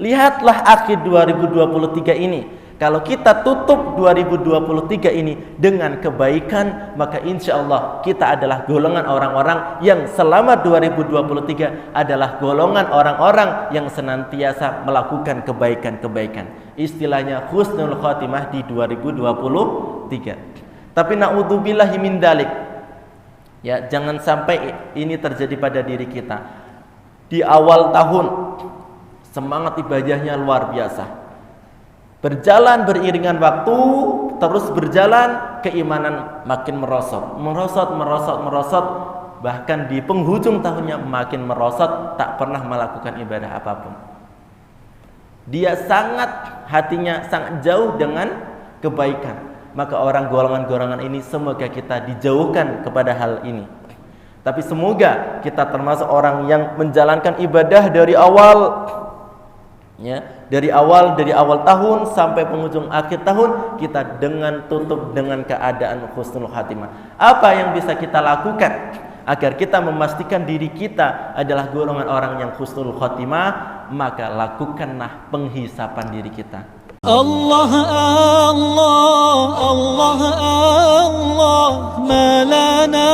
Lihatlah akhir 2023 ini. Kalau kita tutup 2023 ini dengan kebaikan, maka insya Allah kita adalah golongan orang-orang yang selama 2023 adalah golongan orang-orang yang senantiasa melakukan kebaikan-kebaikan. Istilahnya husnul khotimah di 2023. Tapi na'udzubillahi min dzalik. Ya, jangan sampai ini terjadi pada diri kita. Di awal tahun semangat ibadahnya luar biasa. Berjalan beriringan waktu, terus berjalan, keimanan makin merosot, bahkan di penghujung tahunnya makin merosot, tak pernah melakukan ibadah apapun. Dia hatinya sangat jauh dengan kebaikan. Maka orang golongan-golongan ini semoga kita dijauhkan kepada hal ini. Tapi semoga kita termasuk orang yang menjalankan ibadah dari awal, ya, dari awal tahun sampai penghujung akhir tahun, kita tutup dengan keadaan husnul khatimah. Apa yang bisa kita lakukan agar kita memastikan diri kita adalah golongan orang yang husnul khatimah? Maka lakukanlah penghisapan diri kita. Allah Allah Allah Allah, ma lana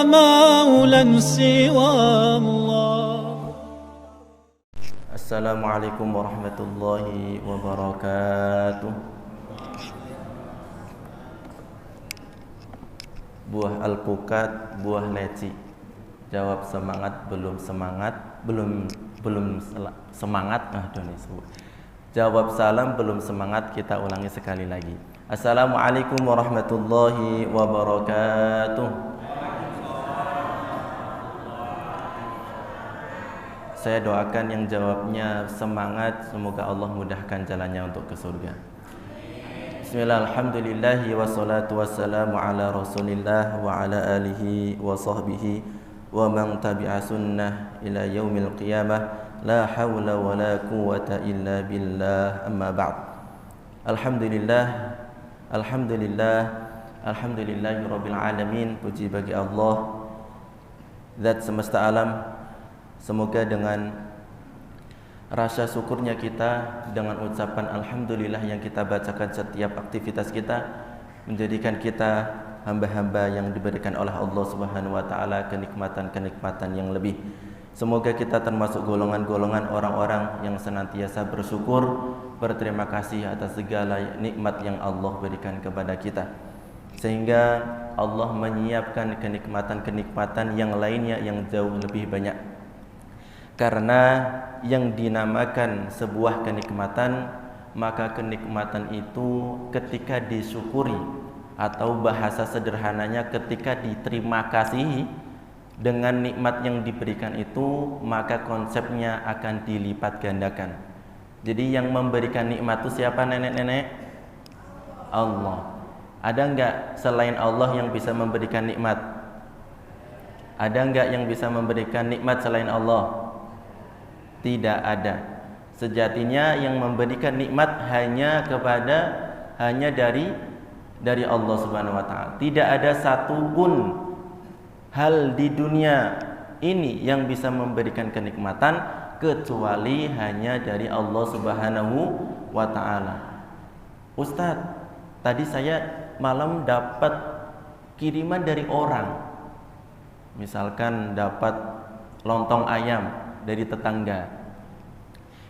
maulan siwa Allah. Assalamualaikum warahmatullahi wabarakatuh. Buah alpukat, buah leci. Jawab semangat, belum semangat, belum semangat. Jawab salam, belum semangat. Kita ulangi sekali lagi. Assalamualaikum warahmatullahi wabarakatuh. Saya doakan yang jawabnya semangat, semoga Allah mudahkan jalannya untuk ke surga. Bismillah, alhamdulillahi wassalatu wassalamu ala rasulillah wa ala alihi wa sahbihi wa man tabi'a sunnah ila yaumil qiyamah. La hawla wa la quwwata illa billah, amma ba'd. Alhamdulillahi rabbil alamin. Puji bagi Allah, zat semesta alam. Semoga dengan rasa syukurnya kita, dengan ucapan alhamdulillah yang kita bacakan setiap aktivitas kita, menjadikan kita hamba-hamba yang diberikan oleh Allah Subhanahu wa taala kenikmatan-kenikmatan yang lebih. Semoga kita termasuk golongan-golongan orang-orang yang senantiasa bersyukur, berterima kasih atas segala nikmat yang Allah berikan kepada kita, sehingga Allah menyiapkan kenikmatan-kenikmatan yang lainnya yang jauh lebih banyak. Karena yang dinamakan sebuah kenikmatan, maka kenikmatan itu ketika disyukuri, atau bahasa sederhananya ketika diterima kasih dengan nikmat yang diberikan itu, maka konsepnya akan dilipat gandakan. Jadi yang memberikan nikmat itu siapa, nenek-nenek? Allah. Ada enggak selain Allah yang bisa memberikan nikmat? Ada enggak yang bisa memberikan nikmat selain Allah? Tidak ada. Sejatinya yang memberikan nikmat hanya dari Allah Subhanahu wa taala. Tidak ada satupun hal di dunia ini yang bisa memberikan kenikmatan kecuali hanya dari Allah Subhanahu wa taala. Ustadz, tadi saya malam dapat kiriman dari orang. Misalkan dapat lontong ayam dari tetangga.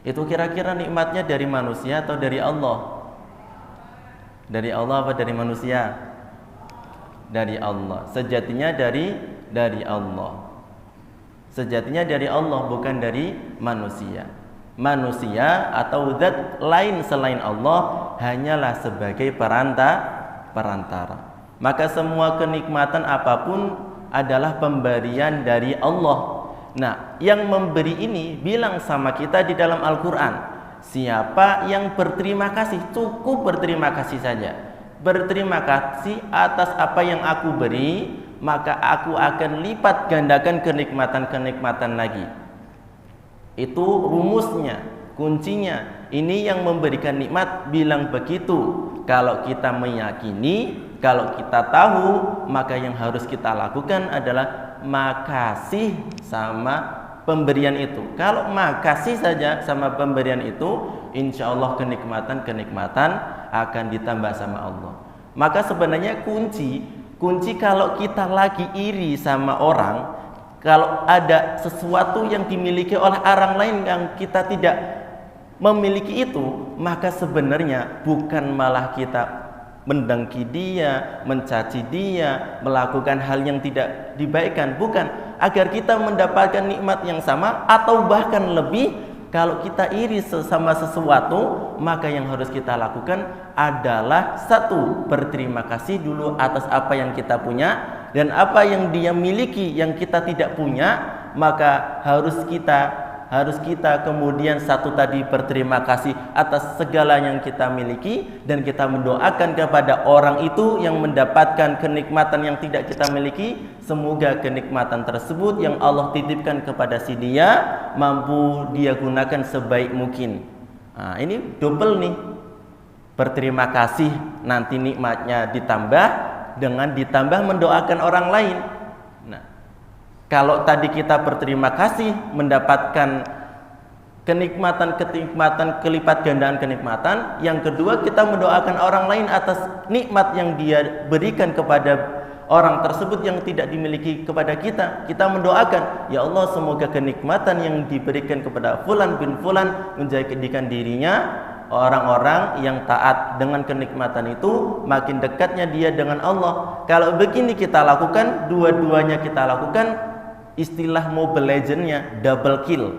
Itu kira-kira nikmatnya dari manusia atau dari Allah? Dari Allah apa dari manusia? Dari Allah. Sejatinya dari Allah. Sejatinya dari Allah, bukan dari manusia. Manusia atau zat lain selain Allah hanyalah sebagai perantara. Maka semua kenikmatan apapun adalah pemberian dari Allah. Nah, yang memberi ini bilang sama kita di dalam Al-Quran, siapa yang berterima kasih, cukup berterima kasih saja. Berterima kasih atas apa yang aku beri, maka aku akan lipat gandakan kenikmatan-kenikmatan lagi. Itu rumusnya, kuncinya. Ini yang memberikan nikmat bilang begitu. Kalau kita meyakini, kalau kita tahu, maka yang harus kita lakukan adalah makasih sama pemberian itu. Kalau makasih saja sama pemberian itu, insya Allah kenikmatan akan ditambah sama Allah. Maka sebenarnya kunci kalau kita lagi iri sama orang, kalau ada sesuatu yang dimiliki oleh orang lain yang kita tidak memiliki itu, maka sebenarnya bukan malah kita mendengki dia, mencaci dia, melakukan hal yang tidak dibaikkan, bukan, agar kita mendapatkan nikmat yang sama atau bahkan lebih. Kalau kita iri sama sesuatu, maka yang harus kita lakukan adalah satu, berterima kasih dulu atas apa yang kita punya, dan apa yang dia miliki yang kita tidak punya, maka harus kita kemudian satu tadi berterima kasih atas segala yang kita miliki, dan kita mendoakan kepada orang itu yang mendapatkan kenikmatan yang tidak kita miliki, semoga kenikmatan tersebut yang Allah titipkan kepada si dia mampu dia gunakan sebaik mungkin. Nah, ini double nih, berterima kasih nanti nikmatnya ditambah dengan ditambah mendoakan orang lain. Kalau tadi kita berterima kasih mendapatkan kenikmatan, kelipat gandaan kenikmatan. Yang kedua, kita mendoakan orang lain atas nikmat yang dia berikan kepada orang tersebut yang tidak dimiliki kepada kita. Kita mendoakan, ya Allah, semoga kenikmatan yang diberikan kepada fulan bin fulan menjadikan dirinya orang-orang yang taat. Dengan kenikmatan itu makin dekatnya dia dengan Allah. Kalau begini kita lakukan, dua-duanya kita lakukan, istilah Mobile Legends-nya double kill.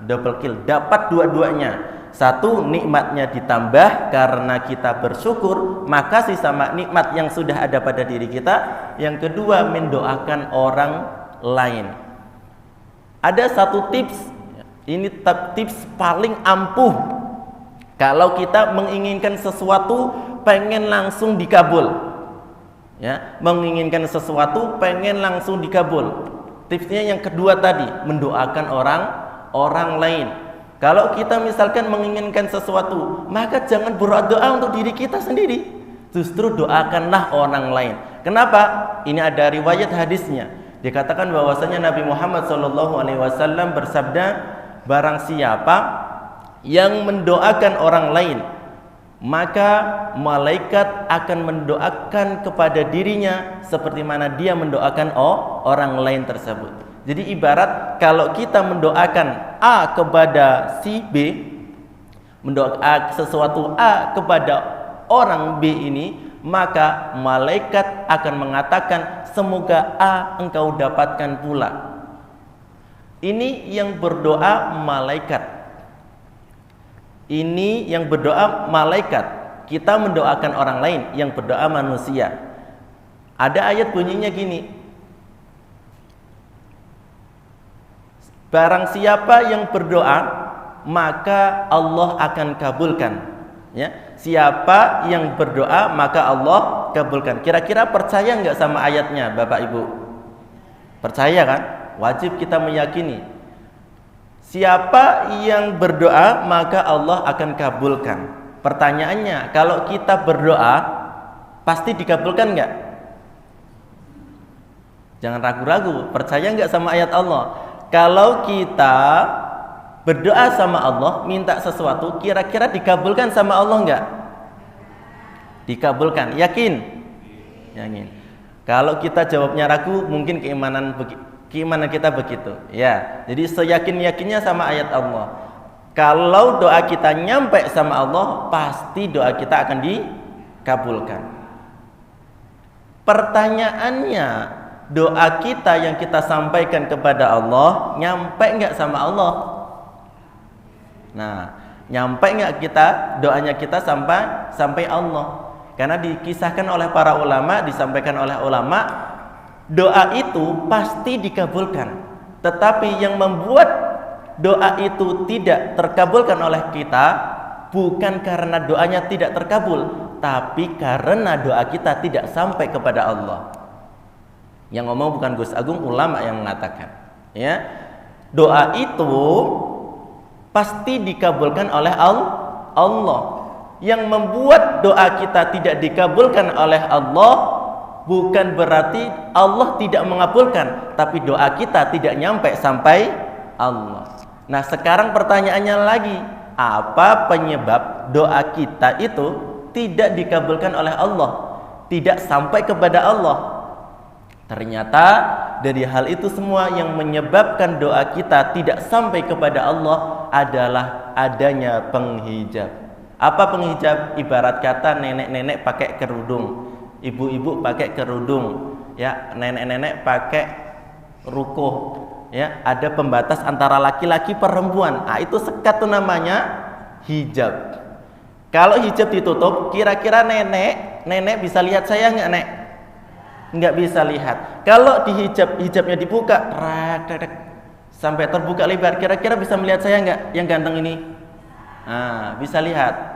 Double kill, dapat dua-duanya. Satu, nikmatnya ditambah karena kita bersyukur, makasih sama nikmat yang sudah ada pada diri kita. Yang kedua, mendoakan orang lain. Ada satu tips, ini tips paling ampuh. Kalau kita menginginkan sesuatu pengen langsung dikabul, ya, menginginkan sesuatu pengen langsung dikabul. Tipsnya yang kedua tadi, mendoakan orang lain. Kalau kita misalkan menginginkan sesuatu, maka jangan berdoa untuk diri kita sendiri, justru doakanlah orang lain. Kenapa? Ini ada riwayat hadisnya. Dikatakan bahwasanya Nabi Muhammad SAW bersabda, barang siapa yang mendoakan orang lain, maka malaikat akan mendoakan kepada dirinya seperti mana dia mendoakan orang lain tersebut. Jadi ibarat kalau kita mendoakan A kepada si B, mendoakan sesuatu A kepada orang B ini, maka malaikat akan mengatakan semoga A engkau dapatkan pula. Ini yang berdoa malaikat. Ini yang berdoa malaikat. Kita mendoakan orang lain, yang berdoa manusia. Ada ayat bunyinya gini, barang siapa yang berdoa, maka Allah akan kabulkan. Ya, siapa yang berdoa, maka Allah kabulkan. Kira-kira percaya nggak sama ayatnya, Bapak Ibu? Percaya kan? Wajib kita meyakini. Siapa yang berdoa, maka Allah akan kabulkan. Pertanyaannya, kalau kita berdoa, pasti dikabulkan nggak? Jangan ragu-ragu, percaya nggak sama ayat Allah? Kalau kita berdoa sama Allah, minta sesuatu, kira-kira dikabulkan sama Allah nggak? Dikabulkan, yakin? Yakin. Kalau kita jawabnya ragu, mungkin keimanan kita begitu, ya. Jadi seyakin-yakinnya sama ayat Allah. Kalau doa kita nyampe sama Allah, pasti doa kita akan dikabulkan. Pertanyaannya, doa kita yang kita sampaikan kepada Allah nyampe nggak sama Allah? Nah, nyampe nggak kita doanya kita sampai Allah? Karena dikisahkan oleh para ulama, disampaikan oleh ulama, doa itu pasti dikabulkan. Tetapi yang membuat doa itu tidak terkabulkan oleh kita bukan karena doanya tidak terkabul, tapi karena doa kita tidak sampai kepada Allah. Yang ngomong bukan Gus Agung, ulama yang mengatakan, ya, doa itu pasti dikabulkan oleh Allah. Yang membuat doa kita tidak dikabulkan oleh Allah bukan berarti Allah tidak mengabulkan, tapi doa kita tidak nyampe sampai Allah. Nah, sekarang pertanyaannya lagi, apa penyebab doa kita itu tidak dikabulkan oleh Allah, tidak sampai kepada Allah? Ternyata dari hal itu semua yang menyebabkan doa kita tidak sampai kepada Allah adalah adanya penghijab. Apa penghijab? Ibarat kata nenek-nenek pakai kerudung, ibu-ibu pakai kerudung, ya, nenek-nenek pakai rukuh, ya, ada pembatas antara laki-laki perempuan. Ah, itu sekat tuh namanya hijab. Kalau hijab ditutup, kira-kira nenek bisa lihat saya nggak, Nek? Nggak bisa lihat. Kalau di hijabnya dibuka, sampai terbuka lebar, kira-kira bisa melihat saya nggak yang ganteng ini? Nah, bisa lihat.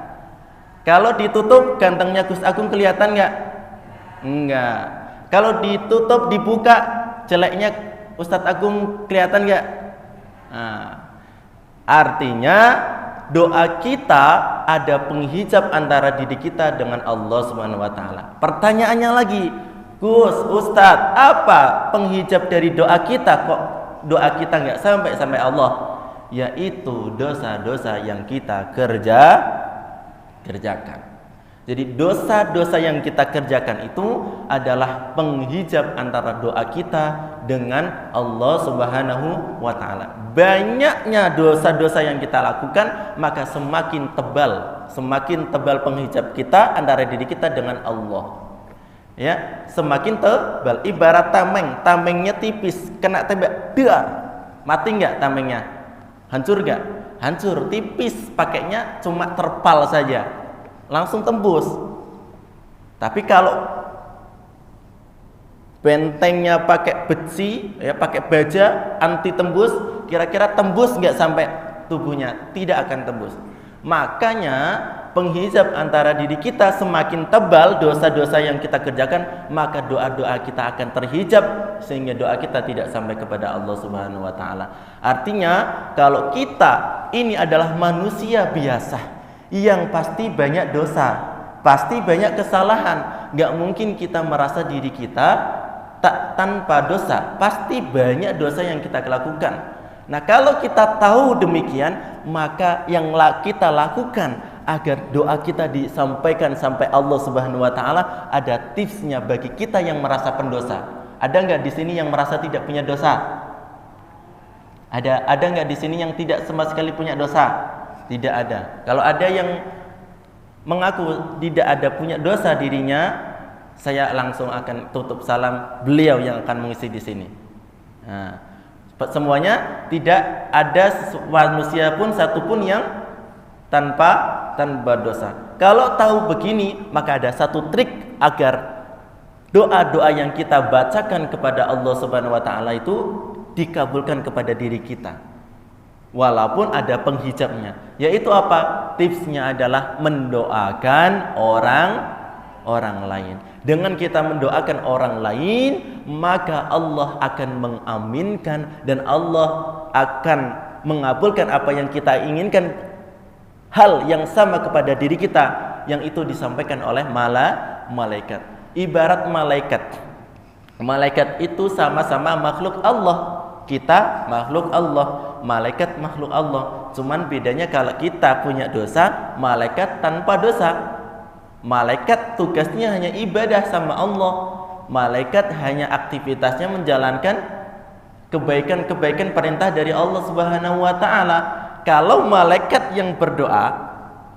Kalau ditutup, gantengnya Gus Agung kelihatan nggak? Enggak. Kalau ditutup, dibuka, jeleknya Ustadz Agung kelihatan nggak? Nah, artinya doa kita ada penghijab antara diri kita dengan Allah Subhanahu wa taala. Pertanyaannya lagi, Gus, Ustadz, apa penghijab dari doa kita? Kok doa kita nggak sampai Allah? Yaitu dosa-dosa yang kita kerjakan. Jadi dosa-dosa yang kita kerjakan itu adalah penghijab antara doa kita dengan Allah Subhanahu wa taala. Banyaknya dosa-dosa yang kita lakukan, maka semakin tebal penghijab kita antara diri kita dengan Allah. Ya, semakin tebal. Ibarat tamengnya tipis, kena tembak, dar, mati nggak tamengnya? Hancur nggak? Hancur. Tipis, pakainya cuma terpal saja, langsung tembus. Tapi kalau bentengnya pakai besi, ya, pakai baja anti tembus, kira-kira tembus nggak sampai tubuhnya? Tidak akan tembus. Makanya penghijab antara diri kita semakin tebal dosa-dosa yang kita kerjakan, maka doa-doa kita akan terhijab sehingga doa kita tidak sampai kepada Allah Subhanahu wa taala. Artinya, kalau kita ini adalah manusia biasa yang pasti banyak dosa, pasti banyak kesalahan, nggak mungkin kita merasa diri kita tanpa dosa. Pasti banyak dosa yang kita lakukan. Nah, kalau kita tahu demikian, maka yang kita lakukan agar doa kita disampaikan sampai Allah Subhanahu wa taala, ada tipsnya bagi kita yang merasa pendosa. Ada nggak di sini yang merasa tidak punya dosa? Ada nggak di sini yang tidak sama sekali punya dosa? Tidak ada. Kalau ada yang mengaku tidak ada punya dosa dirinya, saya langsung akan tutup salam, beliau yang akan mengisi di sini. Nah, semuanya tidak ada manusia pun satupun yang tanpa dosa. Kalau tahu begini, maka ada satu trik agar doa-doa yang kita bacakan kepada Allah Subhanahu wa taala itu dikabulkan kepada diri kita. Walaupun ada penghijabnya. Yaitu apa? Tipsnya adalah mendoakan orang lain. Dengan kita mendoakan orang lain, maka Allah akan mengaminkan dan Allah akan mengabulkan apa yang kita inginkan. Hal yang sama kepada diri kita, yang itu disampaikan oleh malaikat. Ibarat malaikat itu sama-sama makhluk Allah. Kita makhluk Allah, malaikat makhluk Allah. Cuman bedanya kalau kita punya dosa, malaikat tanpa dosa. Malaikat tugasnya hanya ibadah sama Allah. Malaikat hanya aktivitasnya menjalankan kebaikan-kebaikan perintah dari Allah Subhanahu wa taala. Kalau malaikat yang berdoa,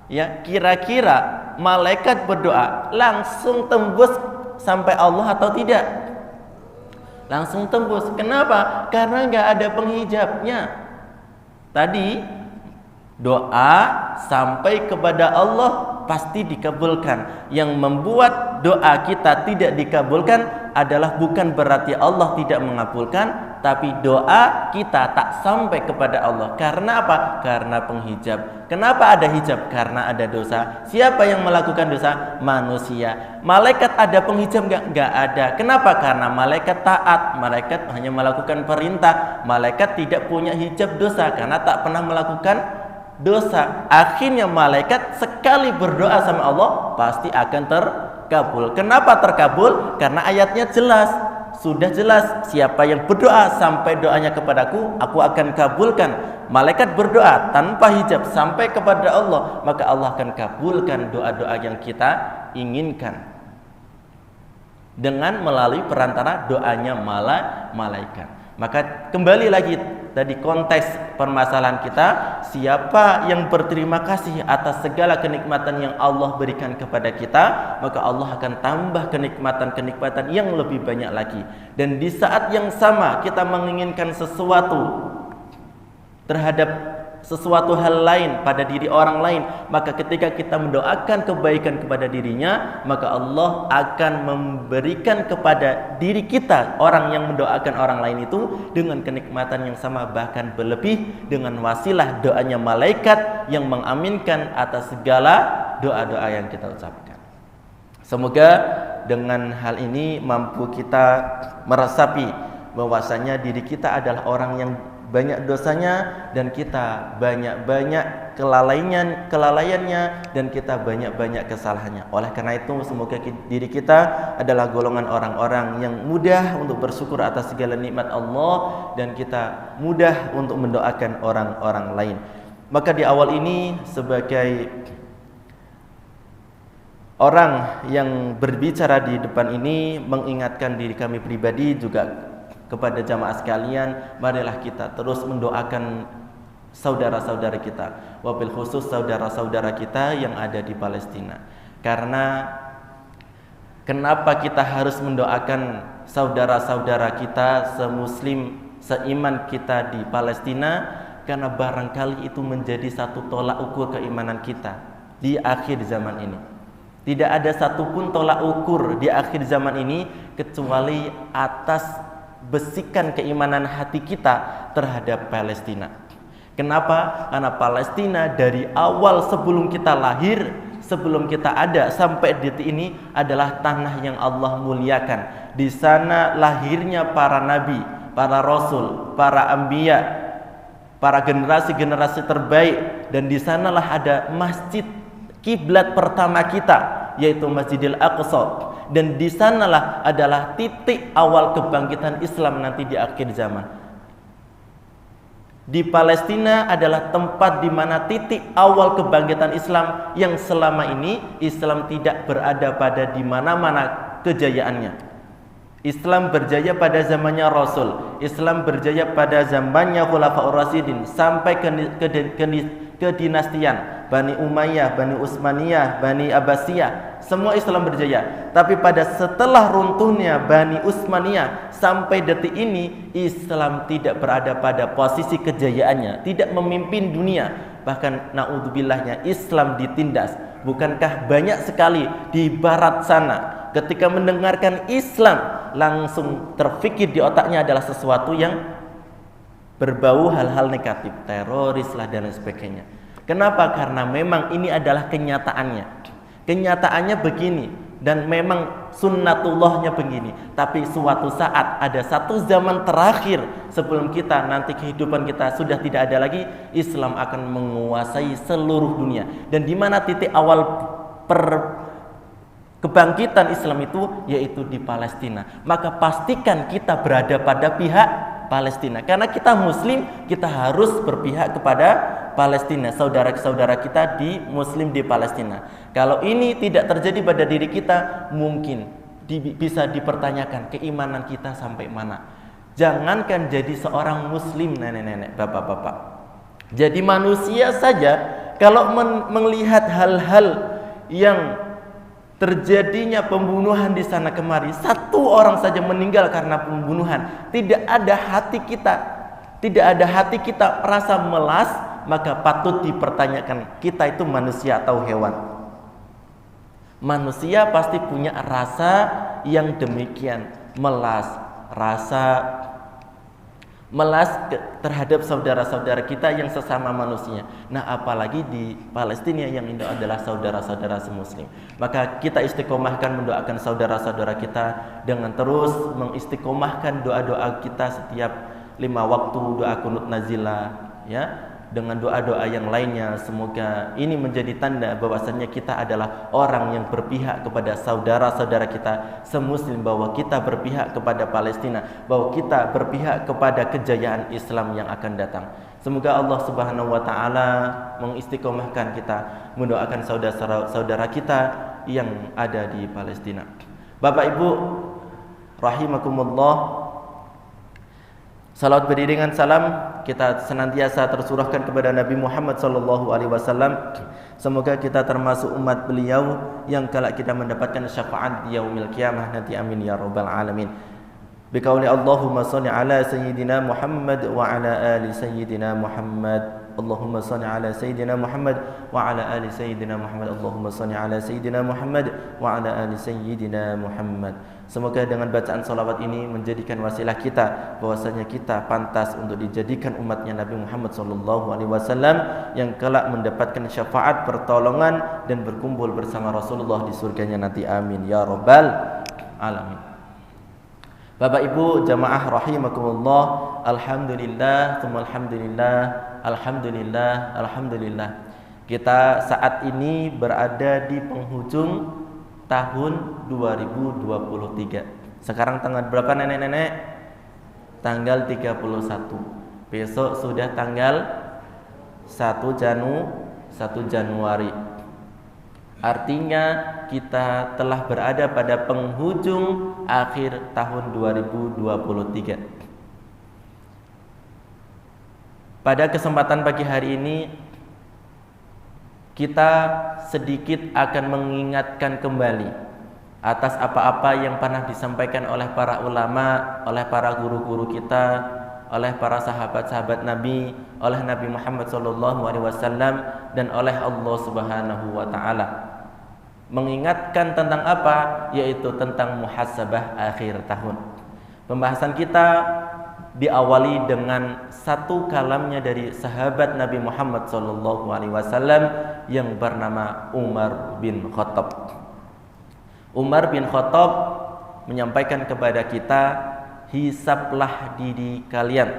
ya, kira-kira malaikat berdoa langsung tembus sampai Allah atau tidak? Langsung tembus. Kenapa? Karena nggak ada penghijabnya. Tadi doa sampai kepada Allah pasti dikabulkan. Yang membuat doa kita tidak dikabulkan adalah bukan berarti Allah tidak mengabulkan, tapi doa kita tak sampai kepada Allah. Karena apa? Karena penghijab. Kenapa ada hijab? Karena ada dosa. Siapa yang melakukan dosa? Manusia. Malaikat ada penghijab nggak? Nggak ada. Kenapa? Karena malaikat taat. Malaikat hanya melakukan perintah. Malaikat tidak punya hijab dosa karena tak pernah melakukan dosa. Akhirnya malaikat sekali berdoa sama Allah pasti akan terkabul. Kenapa terkabul? Karena ayatnya jelas. sudah jelas, siapa yang berdoa sampai doanya kepadaku, aku akan kabulkan. Malaikat berdoa tanpa hijab sampai kepada Allah, maka Allah akan kabulkan doa-doa yang kita inginkan dengan melalui perantara doanya malaikat. Maka kembali lagi tadi konteks permasalahan kita, siapa yang berterima kasih atas segala kenikmatan yang Allah berikan kepada kita, maka Allah akan tambah kenikmatan-kenikmatan yang lebih banyak lagi. Dan di saat yang sama kita menginginkan sesuatu terhadap sesuatu hal lain pada diri orang lain, maka ketika kita mendoakan kebaikan kepada dirinya, maka Allah akan memberikan kepada diri kita, orang yang mendoakan orang lain itu, dengan kenikmatan yang sama, bahkan berlebih dengan wasilah doanya malaikat yang mengaminkan atas segala doa-doa yang kita ucapkan. Semoga dengan hal ini mampu kita meresapi bahwasanya diri kita adalah orang yang banyak dosanya, dan kita banyak-banyak kelalaiannya, dan kita banyak-banyak kesalahannya. Oleh karena itu, semoga diri kita adalah golongan orang-orang yang mudah untuk bersyukur atas segala nikmat Allah, dan kita mudah untuk mendoakan orang-orang lain. Maka di awal ini, sebagai orang yang berbicara di depan ini, mengingatkan diri kami pribadi juga kepada jamaah sekalian, marilah kita terus mendoakan saudara-saudara kita, wabil khusus saudara-saudara kita yang ada di Palestina. Karena kenapa kita harus mendoakan saudara-saudara kita semuslim, seiman kita di Palestina? Karena barangkali itu menjadi satu tolak ukur keimanan kita di akhir zaman ini. Tidak ada satupun tolak ukur di akhir zaman ini kecuali atas besikan keimanan hati kita terhadap Palestina. Kenapa? Karena Palestina dari awal sebelum kita lahir, sebelum kita ada sampai detik ini adalah tanah yang Allah muliakan. Di sana lahirnya para nabi, para rasul, para anbiya, para generasi-generasi terbaik, dan di sanalah ada masjid kiblat pertama kita, yaitu Masjidil Aqsa. Dan di sanalah adalah titik awal kebangkitan Islam nanti di akhir zaman. Di Palestina adalah tempat di mana titik awal kebangkitan Islam yang selama ini Islam tidak berada pada di mana-mana kejayaannya. Islam berjaya pada zamannya Rasul, Islam berjaya pada zamannya Khulafaur Rasyidin sampai ke dinastian Bani Umayyah, Bani Utsmaniyah, Bani Abbasiyah, semua Islam berjaya. Tapi pada setelah runtuhnya Bani Utsmaniyah sampai detik ini, Islam tidak berada pada posisi kejayaannya, tidak memimpin dunia. Bahkan naudzubillah, Islam ditindas. Bukankah banyak sekali di barat sana ketika mendengarkan Islam langsung terfikir di otaknya adalah sesuatu yang berbau hal-hal negatif, teroris lah dan lain sebagainya. Kenapa? Karena memang ini adalah kenyataannya. Kenyataannya begini, dan memang sunnatullahnya begini. Tapi suatu saat, ada satu zaman terakhir sebelum kita nanti kehidupan kita sudah tidak ada lagi, Islam akan menguasai seluruh dunia. Dan di mana titik awal kebangkitan Islam itu, yaitu di Palestina. Maka pastikan kita berada pada pihak Palestina. Karena kita Muslim, kita harus berpihak kepada Palestina, saudara-saudara kita di Muslim di Palestina. Kalau ini tidak terjadi pada diri kita, mungkin bisa dipertanyakan keimanan kita sampai mana. Jangankan jadi seorang Muslim, nenek-nenek, bapak-bapak, jadi manusia saja, kalau melihat hal-hal yang terjadinya pembunuhan di sana kemari, satu orang saja meninggal karena pembunuhan, tidak ada hati kita merasa melas, maka patut dipertanyakan kita itu manusia atau hewan. Manusia pasti punya rasa yang demikian, melas terhadap saudara-saudara kita yang sesama manusia. Nah, apalagi di Palestina yang itu adalah saudara-saudara semuslim. Maka kita istiqomahkan mendoakan saudara-saudara kita dengan terus mengistiqomahkan doa-doa kita setiap 5 waktu, doa kunut nazilah, ya. dengan doa-doa yang lainnya. Semoga ini menjadi tanda bahwasannya kita adalah orang yang berpihak kepada saudara-saudara kita semuslim, bahwa kita berpihak kepada Palestina, bahwa kita berpihak kepada kejayaan Islam yang akan datang. Semoga Allah Subhanahu wa taala mengistiqomahkan kita, mendoakan saudara-saudara kita yang ada di Palestina. Bapak Ibu rahimakumullah, salawat beriringan salam kita senantiasa tersurahkan kepada Nabi Muhammad sallallahu alaihi wasallam. Semoga kita termasuk umat beliau yang kelak kita mendapatkan syafaat di yaumil qiyamah nanti, amin ya rabbal alamin. Biqauli Allahumma shalli ala sayyidina Muhammad wa ala ali sayyidina Muhammad. Allahumma shalli ala sayyidina Muhammad wa ala ali sayyidina Muhammad. Allahumma shalli ala sayyidina Muhammad wa ala ali sayyidina Muhammad. Semoga dengan bacaan salawat ini menjadikan wasilah kita bahwasanya kita pantas untuk dijadikan umatnya Nabi Muhammad sallallahu alaihi wasallam yang kelak mendapatkan syafaat, pertolongan dan berkumpul bersama Rasulullah di surganya nanti, amin ya rabbal alamin. Bapak Ibu jamaah rahimakumullah, alhamdulillah, tsumma alhamdulillah, alhamdulillah, alhamdulillah. Kita saat ini berada di penghujung tahun 2023. Sekarang tanggal berapa nenek-nenek? Tanggal 31. Besok sudah tanggal 1 Januari. Artinya kita telah berada pada penghujung akhir tahun 2023. Pada kesempatan pagi hari ini kita sedikit akan mengingatkan kembali atas apa-apa yang pernah disampaikan oleh para ulama, oleh para guru-guru kita, oleh para sahabat-sahabat Nabi, oleh Nabi Muhammad SAW dan oleh Allah Subhanahu wa taala. Mengingatkan tentang apa? Yaitu tentang muhasabah akhir tahun. Pembahasan kita diawali dengan satu kalamnya dari sahabat Nabi Muhammad SAW yang bernama Umar bin Khattab. Umar bin Khattab menyampaikan kepada kita, hisablah diri kalian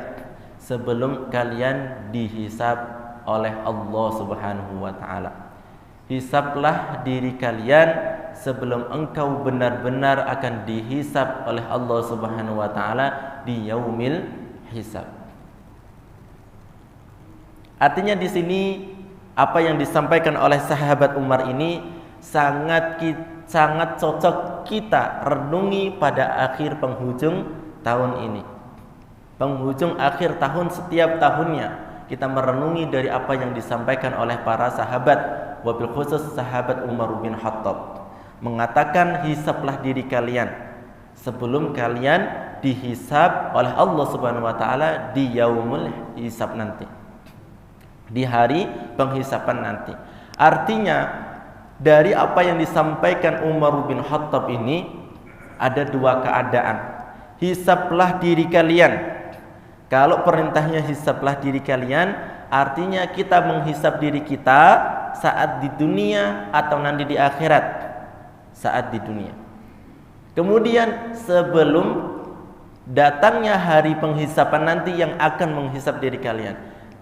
sebelum kalian dihisab oleh Allah Subhanahu wa taala. Hisablah diri kalian sebelum engkau benar-benar akan dihisab oleh Allah Subhanahu wa taala di yaumil hisab. Artinya di sini apa yang disampaikan oleh sahabat Umar ini sangat cocok kita renungi pada akhir penghujung tahun ini. Penghujung akhir tahun setiap tahunnya kita merenungi dari apa yang disampaikan oleh para sahabat, wabil khusus sahabat Umar bin Khattab, mengatakan hisablah diri kalian sebelum kalian dihisab oleh Allah Subhanahu wa taala di yaumul hisab nanti, di hari penghisapan nanti. Artinya dari apa yang disampaikan Umar bin Khattab ini ada dua keadaan. Hisablah diri kalian. Kalau perintahnya hisablah diri kalian, artinya kita menghisab diri kita saat di dunia atau nanti di akhirat. Saat di dunia. Kemudian sebelum datangnya hari penghisapan nanti yang akan menghisab diri kalian,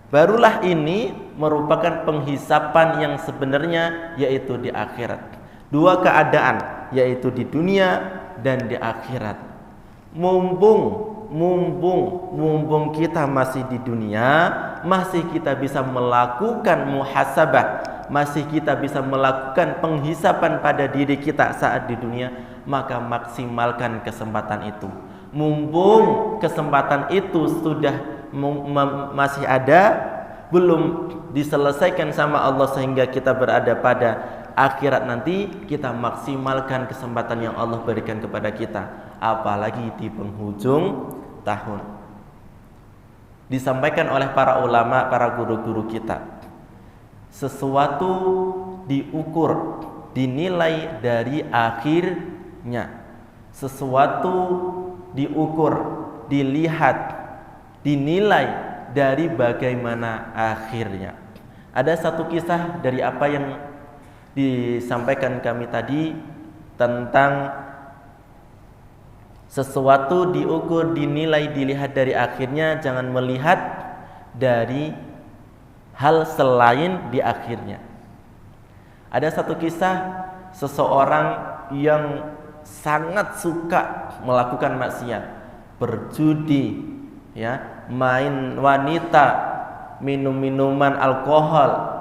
barulah ini merupakan penghisapan yang sebenarnya, yaitu di akhirat. Dua keadaan, yaitu di dunia dan di akhirat. Mumpung kita masih di dunia, masih kita bisa melakukan muhasabah, masih kita bisa melakukan penghisapan pada diri kita saat di dunia, maka maksimalkan kesempatan itu. Mumpung kesempatan itu sudah masih ada, belum diselesaikan sama Allah sehingga kita berada pada akhirat nanti, kita maksimalkan kesempatan yang Allah berikan kepada kita. Apalagi di penghujung tahun. Disampaikan oleh para ulama, para guru-guru kita, sesuatu diukur, dinilai dari akhirnya. Sesuatu diukur, dilihat, dinilai dari bagaimana akhirnya. Ada satu kisah dari apa yang disampaikan kami tadi tentang sesuatu diukur, dinilai, dilihat dari akhirnya. Jangan melihat dari hal selain di akhirnya. Ada satu kisah seseorang yang sangat suka melakukan maksiat, berjudi, ya, main wanita, minum minuman alkohol,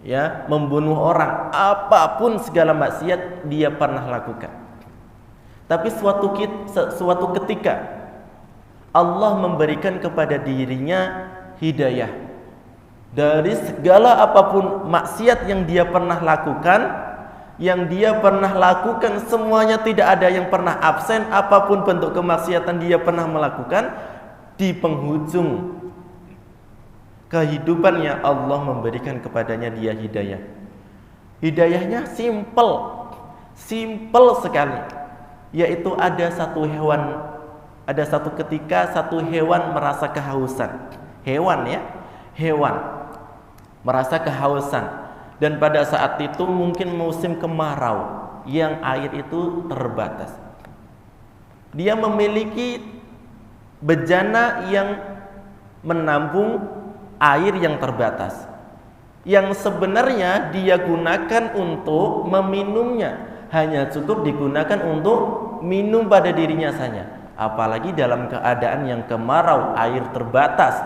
ya, membunuh orang, apapun segala maksiat dia pernah lakukan. Tapi suatu ketika Allah memberikan kepada dirinya hidayah. Dari segala apapun maksiat yang dia pernah lakukan, semuanya tidak ada yang pernah absen. Apapun bentuk kemaksiatan dia pernah melakukan, di penghujung kehidupannya Allah memberikan kepadanya dia hidayah. Hidayahnya simple sekali, yaitu ada satu ketika satu hewan merasa kehausan. Hewan merasa kehausan, dan pada saat itu mungkin musim kemarau yang air itu terbatas. Dia memiliki bejana yang menampung air yang terbatas, yang sebenarnya dia gunakan untuk meminumnya, hanya cukup digunakan untuk minum pada dirinya saja. Apalagi dalam keadaan yang kemarau, air terbatas,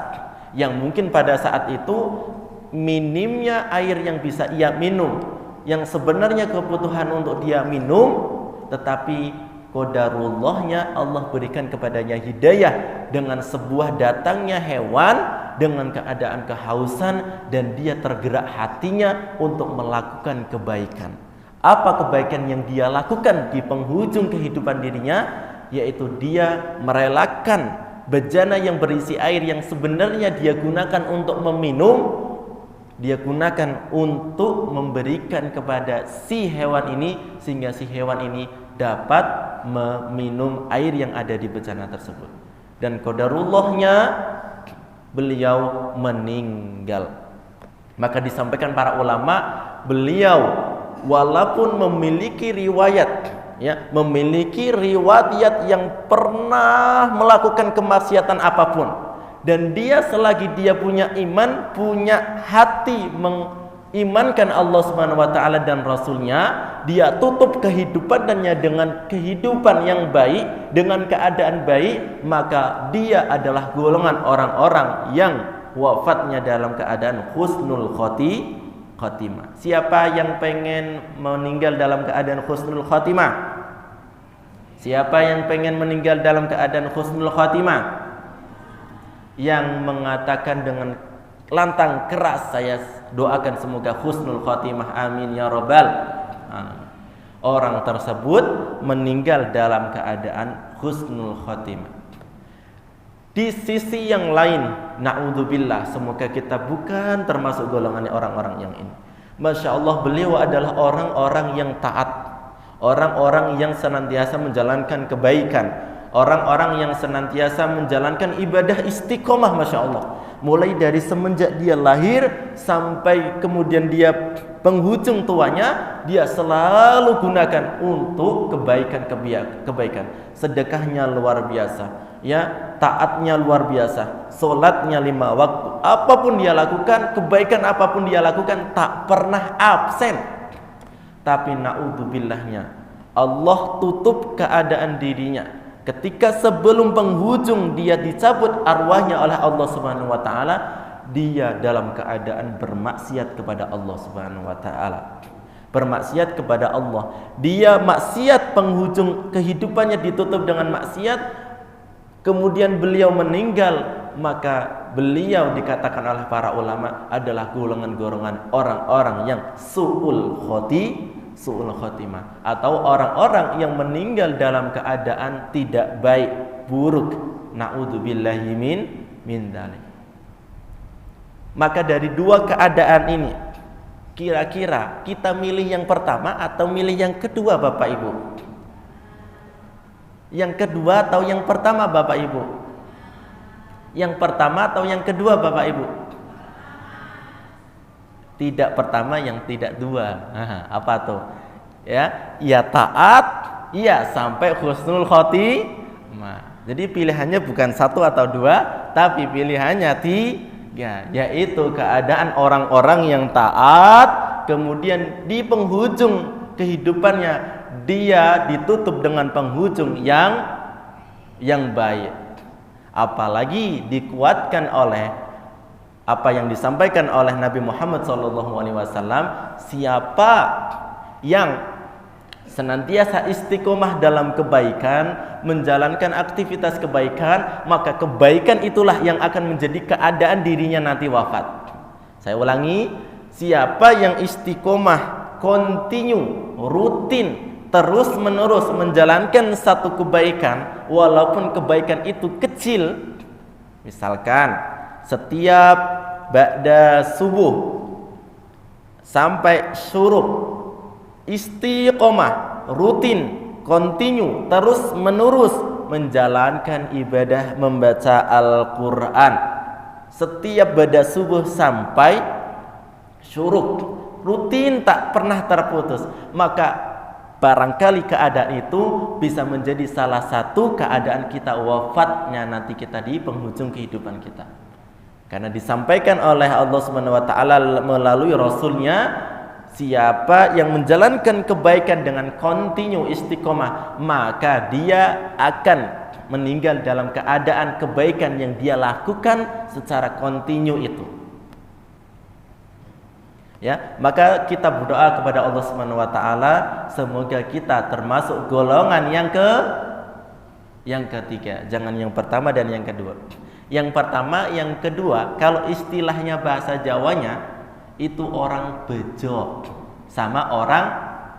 yang mungkin pada saat itu minimnya air yang bisa ia minum, yang sebenarnya kebutuhan untuk dia minum, tetapi qadarullahnya Allah berikan kepadanya hidayah dengan sebuah datangnya hewan dengan keadaan kehausan, dan dia tergerak hatinya untuk melakukan kebaikan. Apa kebaikan yang dia lakukan di penghujung kehidupan dirinya? Yaitu dia merelakan bejana yang berisi air yang sebenarnya dia gunakan untuk meminum, dia gunakan untuk memberikan kepada si hewan ini, sehingga si hewan ini dapat meminum air yang ada di bejana tersebut. Dan qadarullahnya beliau meninggal. Maka disampaikan para ulama, beliau walaupun memiliki riwayat, ya, memiliki riwayat yang pernah melakukan kemaksiatan apapun, dan dia selagi dia punya iman, punya hati mengimankan Allah Subhanahu wa taala dan Rasulnya, dia tutup kehidupannya dengan kehidupan yang baik, dengan keadaan baik, maka dia adalah golongan orang-orang yang wafatnya dalam keadaan husnul khotimah. Siapa yang pengen meninggal dalam keadaan husnul khotimah? Siapa yang pengen meninggal dalam keadaan husnul khotimah? Yang mengatakan dengan lantang keras, saya doakan semoga husnul khotimah, amin ya rabbal alamin. Orang tersebut meninggal dalam keadaan husnul khotimah. Di sisi yang lain, na'udzubillah, semoga kita bukan termasuk golongan orang-orang yang ini. Masya Allah, beliau adalah orang-orang yang taat, orang-orang yang senantiasa menjalankan kebaikan, orang-orang yang senantiasa menjalankan ibadah istiqomah, Masya Allah. Mulai dari semenjak dia lahir sampai kemudian dia penghujung tuanya, dia selalu gunakan untuk kebaikan. Sedekahnya luar biasa, ya, taatnya luar biasa, sholatnya 5 waktu, apapun dia lakukan, kebaikan apapun dia lakukan, tak pernah absen. Tapi na'udzubillahnya, Allah tutup keadaan dirinya ketika sebelum penghujung dia dicabut arwahnya oleh Allah Subhanahu wa taala, dia dalam keadaan bermaksiat kepada Allah Subhanahu wa taala. Bermaksiat kepada Allah. Dia maksiat, penghujung kehidupannya ditutup dengan maksiat. Kemudian beliau meninggal, maka beliau dikatakan oleh para ulama adalah golongan-golongan orang-orang yang su'ul khotimah, atau orang-orang yang meninggal dalam keadaan tidak baik, buruk. Na'udzubillahi min dzalik. Maka dari dua keadaan ini, kira-kira kita milih yang pertama atau milih yang kedua, Bapak Ibu? Yang kedua atau yang pertama, Bapak Ibu? Yang pertama atau yang kedua, Bapak Ibu? Tidak pertama, yang tidak dua. Apa tuh? Ya taat, ya sampai husnul khotimah. Jadi pilihannya bukan satu atau dua, tapi pilihannya ketiga, yaitu keadaan orang-orang yang taat, kemudian di penghujung kehidupannya dia ditutup dengan penghujung yang baik. Apalagi dikuatkan oleh apa yang disampaikan oleh Nabi Muhammad SAW, siapa yang senantiasa istiqomah dalam kebaikan, menjalankan aktivitas kebaikan, maka kebaikan itulah yang akan menjadi keadaan dirinya nanti wafat. Saya ulangi, siapa yang istiqomah, continue, rutin, terus menerus menjalankan satu kebaikan, walaupun kebaikan itu kecil, misalkan setiap ba'da subuh sampai syuruk, istiqomah, rutin, continue, terus menerus menjalankan ibadah membaca Al-Quran setiap ba'da subuh sampai syuruk, rutin tak pernah terputus, maka barangkali keadaan itu bisa menjadi salah satu keadaan kita wafatnya nanti kita di penghujung kehidupan kita. Karena disampaikan oleh Allah SWT melalui Rasulnya, siapa yang menjalankan kebaikan dengan kontinu istiqomah, maka dia akan meninggal dalam keadaan kebaikan yang dia lakukan secara kontinu itu. Ya, maka kita berdoa kepada Allah SWT, semoga kita termasuk golongan yang ketiga, jangan yang pertama dan yang kedua. Yang pertama, yang kedua, kalau istilahnya bahasa Jawanya itu orang bejo sama orang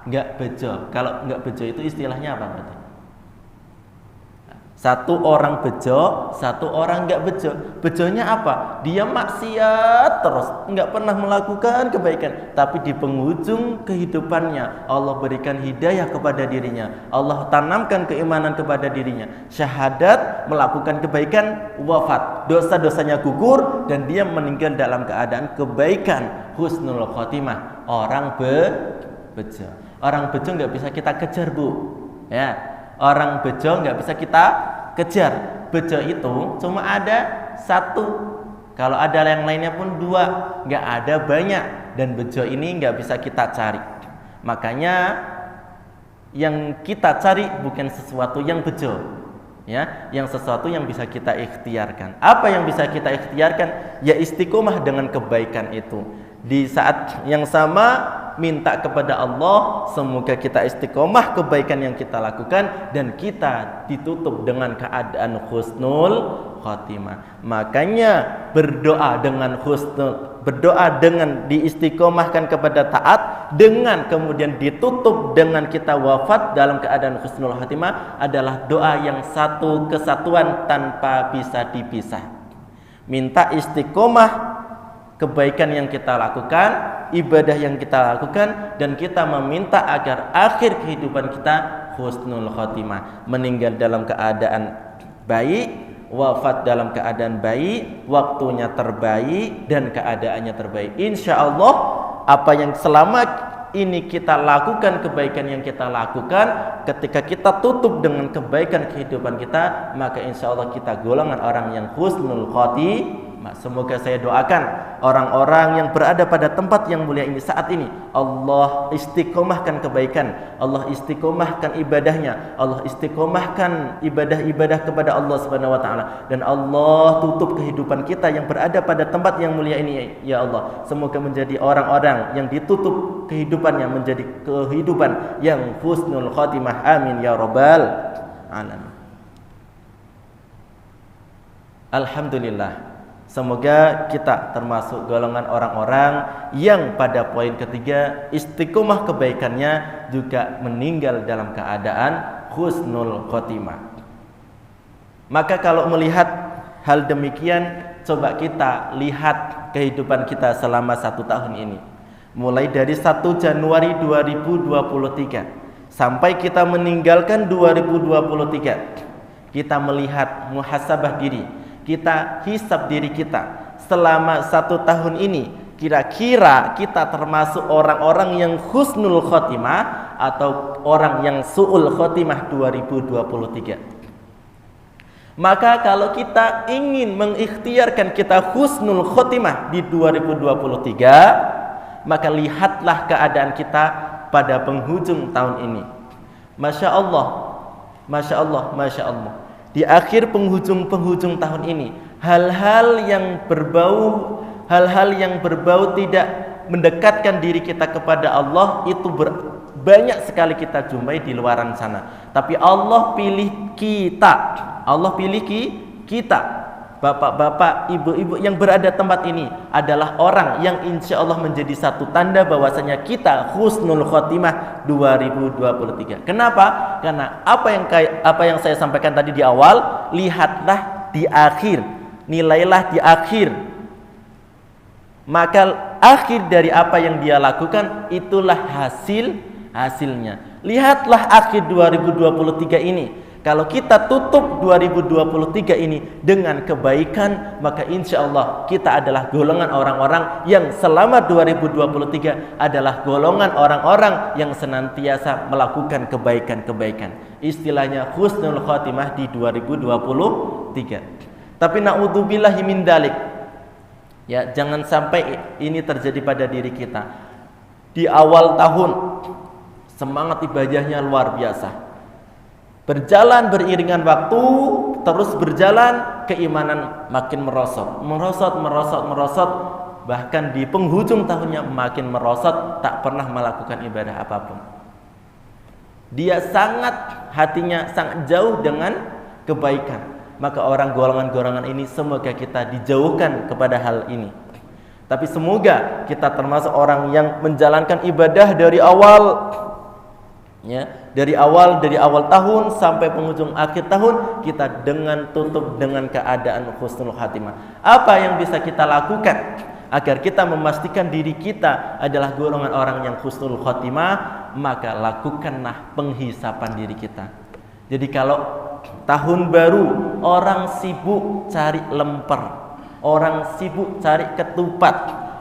nggak bejo. Kalau nggak bejo itu istilahnya apa berarti? Satu orang bejo, satu orang nggak bejo. Bejonya apa? Dia maksiat terus, nggak pernah melakukan kebaikan. Tapi di penghujung kehidupannya Allah berikan hidayah kepada dirinya, Allah tanamkan keimanan kepada dirinya, syahadat, melakukan kebaikan, wafat, dosa-dosanya gugur, dan dia meninggal dalam keadaan kebaikan, husnul khotimah. Orang bejo. Orang bejo nggak bisa kita kejar, Bu. Ya. Orang bejo nggak bisa kita kejar. Bejo itu cuma ada satu. Kalau ada yang lainnya pun dua, nggak ada banyak. Dan bejo ini nggak bisa kita cari. Makanya yang kita cari bukan sesuatu yang bejo, ya, yang sesuatu yang bisa kita ikhtiarkan. Apa yang bisa kita ikhtiarkan? Ya istiqomah dengan kebaikan itu. Di saat yang sama minta kepada Allah semoga kita istiqomah kebaikan yang kita lakukan dan kita ditutup dengan keadaan husnul khotimah. Makanya berdoa dengan diistiqomahkan kepada taat, dengan kemudian ditutup dengan kita wafat dalam keadaan husnul khotimah adalah doa yang satu kesatuan tanpa bisa dipisah. Minta istiqomah kebaikan yang kita lakukan, ibadah yang kita lakukan, dan kita meminta agar akhir kehidupan kita husnul khotimah, meninggal dalam keadaan baik, wafat dalam keadaan baik, waktunya terbaik, dan keadaannya terbaik. Insya Allah apa yang selama ini kita lakukan, kebaikan yang kita lakukan, ketika kita tutup dengan kebaikan kehidupan kita, maka insya Allah kita golongan orang yang husnul khotimah. Semoga saya doakan orang-orang yang berada pada tempat yang mulia ini saat ini, Allah istiqomahkan kebaikan, Allah istiqomahkan ibadahnya, Allah istiqomahkan ibadah-ibadah kepada Allah Subhanahu wa taala, dan Allah tutup kehidupan kita yang berada pada tempat yang mulia ini, ya Allah. Semoga menjadi orang-orang yang ditutup kehidupannya menjadi kehidupan yang husnul khotimah. Amin ya rabbal alamin. Alhamdulillah. Semoga kita termasuk golongan orang-orang yang pada poin ketiga istiqomah kebaikannya juga meninggal dalam keadaan husnul khotimah. Maka kalau melihat hal demikian, coba kita lihat kehidupan kita selama 1 tahun ini. Mulai dari 1 Januari 2023 sampai kita meninggalkan 2023, kita melihat muhasabah diri, kita hisab diri kita selama 1 tahun ini, kira-kira kita termasuk orang-orang yang husnul khotimah atau orang yang su'ul khotimah 2023. Maka kalau kita ingin mengikhtiarkan kita husnul khotimah di 2023, maka lihatlah keadaan kita pada penghujung tahun ini. Masya Allah, Masya Allah, Masya Allah. Di akhir penghujung tahun ini, hal-hal yang berbau tidak mendekatkan diri kita kepada Allah itu banyak sekali kita jumpai di luaran sana. Tapi Allah pilih kita. Allah pilih kita. Bapak-bapak, ibu-ibu yang berada tempat ini adalah orang yang insya Allah menjadi satu tanda bahwasanya kita husnul khotimah 2023. Kenapa? Karena apa yang saya sampaikan tadi di awal, lihatlah di akhir, nilailah di akhir. Maka akhir dari apa yang dia lakukan itulah hasilnya. Lihatlah akhir 2023 ini. Kalau kita tutup 2023 ini dengan kebaikan, maka insya Allah kita adalah golongan orang-orang yang selama 2023 adalah golongan orang-orang yang senantiasa melakukan kebaikan-kebaikan. Istilahnya husnul khotimah di 2023. Tapi na'udzubillahi min dzalik. Ya, jangan sampai ini terjadi pada diri kita. Di awal tahun semangat ibadahnya luar biasa. Berjalan beriringan waktu, terus berjalan, keimanan makin merosot, bahkan di penghujung tahunnya makin merosot, tak pernah melakukan ibadah apapun. Dia hatinya sangat jauh dengan kebaikan. Maka orang golongan-golongan ini semoga kita dijauhkan kepada hal ini. Tapi semoga kita termasuk orang yang menjalankan ibadah dari awal. Ya, dari awal tahun sampai penghujung akhir tahun kita tutup dengan keadaan husnul khatimah. Apa yang bisa kita lakukan agar kita memastikan diri kita adalah golongan orang yang husnul khatimah? Maka lakukanlah penghisapan diri kita. Jadi kalau tahun baru orang sibuk cari lemper, orang sibuk cari ketupat,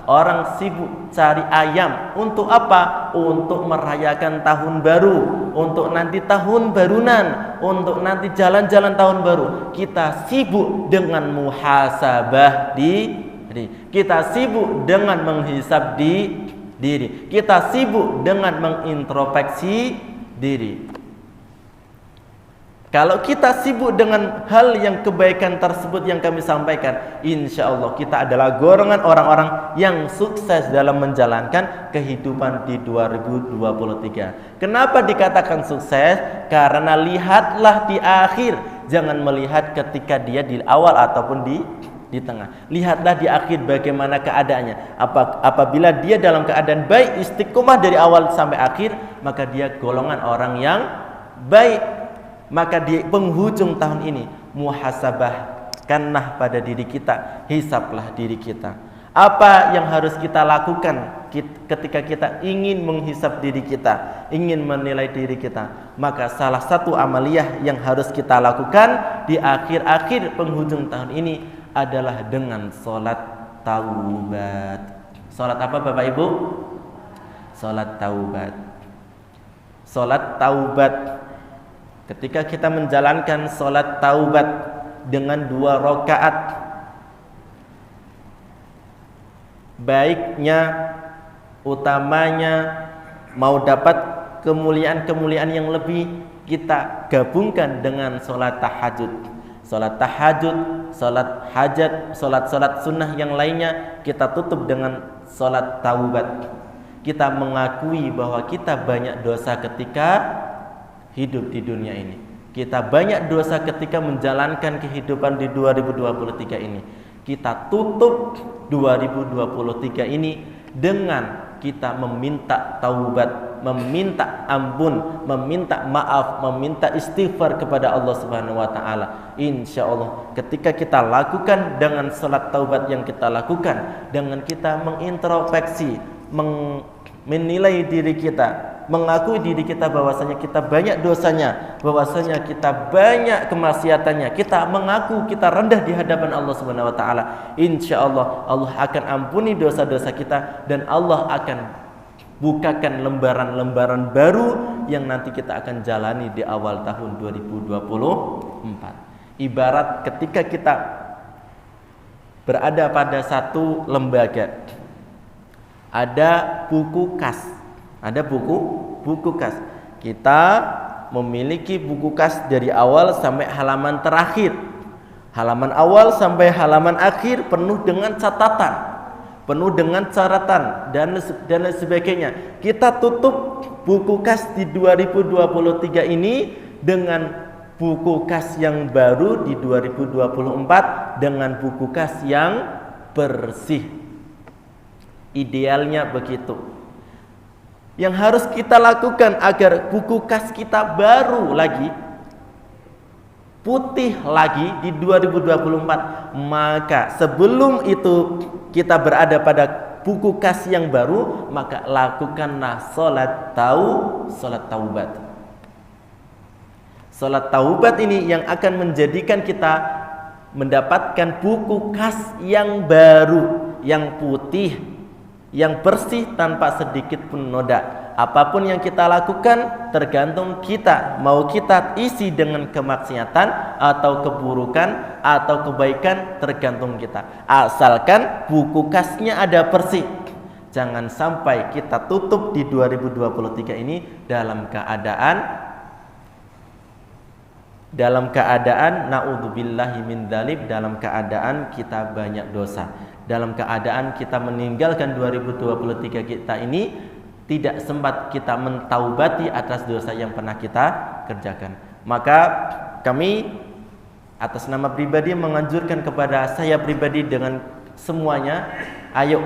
orang sibuk cari ayam. Untuk apa? Untuk merayakan tahun baru, untuk nanti tahun barunan, untuk nanti jalan-jalan tahun baru. Kita sibuk dengan muhasabah diri, kita sibuk dengan menghisab diri, kita sibuk dengan mengintrospeksi diri. Kalau kita sibuk dengan hal yang kebaikan tersebut yang kami sampaikan, insya Allah kita adalah golongan orang-orang yang sukses dalam menjalankan kehidupan di 2023. Kenapa dikatakan sukses? Karena lihatlah di akhir, jangan melihat ketika dia di awal ataupun di tengah. Lihatlah di akhir bagaimana keadaannya. Apabila dia dalam keadaan baik, istiqomah dari awal sampai akhir, maka dia golongan orang yang baik. Maka di penghujung tahun ini muhasabahkanlah pada diri kita, hisablah diri kita. Apa yang harus kita lakukan ketika kita ingin menghisab diri kita, ingin menilai diri kita? Maka salah satu amaliyah yang harus kita lakukan di akhir-akhir penghujung tahun ini adalah dengan sholat taubat. Sholat apa Bapak Ibu? Sholat taubat. Sholat taubat. Ketika kita menjalankan sholat taubat dengan 2 rakaat, baiknya, utamanya, mau dapat kemuliaan-kemuliaan yang lebih, kita gabungkan dengan sholat tahajud. Sholat tahajud, sholat hajat, sholat sunnah yang lainnya, kita tutup dengan sholat taubat. Kita mengakui bahwa kita banyak dosa ketika hidup di dunia ini. Kita banyak dosa ketika menjalankan kehidupan di 2023 ini. Kita tutup 2023 ini dengan kita meminta taubat, meminta ampun, meminta maaf, meminta istighfar kepada Allah Subhanahu wa taala. Insya Allah ketika kita lakukan dengan salat taubat yang kita lakukan, dengan kita mengintrospeksi, menilai diri kita, mengakui diri kita bahwasanya kita banyak dosanya, bahwasanya kita banyak kemaksiatannya, kita mengaku kita rendah di hadapan Allah Subhanahu wa taala. Insyaallah Allah akan ampuni dosa-dosa kita dan Allah akan bukakan lembaran-lembaran baru yang nanti kita akan jalani di awal tahun 2024. Ibarat ketika kita berada pada satu lembaga, ada buku kas, ada buku kas. Kita memiliki buku kas dari awal sampai halaman terakhir. Halaman awal sampai halaman akhir penuh dengan catatan, penuh dengan catatan dan lain sebagainya. Kita tutup buku kas di 2023 ini dengan buku kas yang baru di 2024 dengan buku kas yang bersih. Idealnya begitu. Yang harus kita lakukan agar buku kas kita baru lagi, putih lagi di 2024, maka sebelum itu kita berada pada buku kas yang baru, maka lakukanlah salat taubat. Salat taubat ini yang akan menjadikan kita mendapatkan buku kas yang baru, yang putih, yang bersih tanpa sedikit pun noda. Apapun yang kita lakukan tergantung kita, mau kita isi dengan kemaksiatan atau keburukan atau kebaikan, tergantung kita. Asalkan buku kasnya ada bersih. Jangan sampai kita tutup di 2023 ini dalam keadaan naudzubillahi min dzalik, dalam keadaan kita banyak dosa, dalam keadaan kita meninggalkan 2023 kita ini tidak sempat kita mentaubati atas dosa yang pernah kita kerjakan. Maka kami atas nama pribadi menganjurkan kepada saya pribadi dengan semuanya, ayo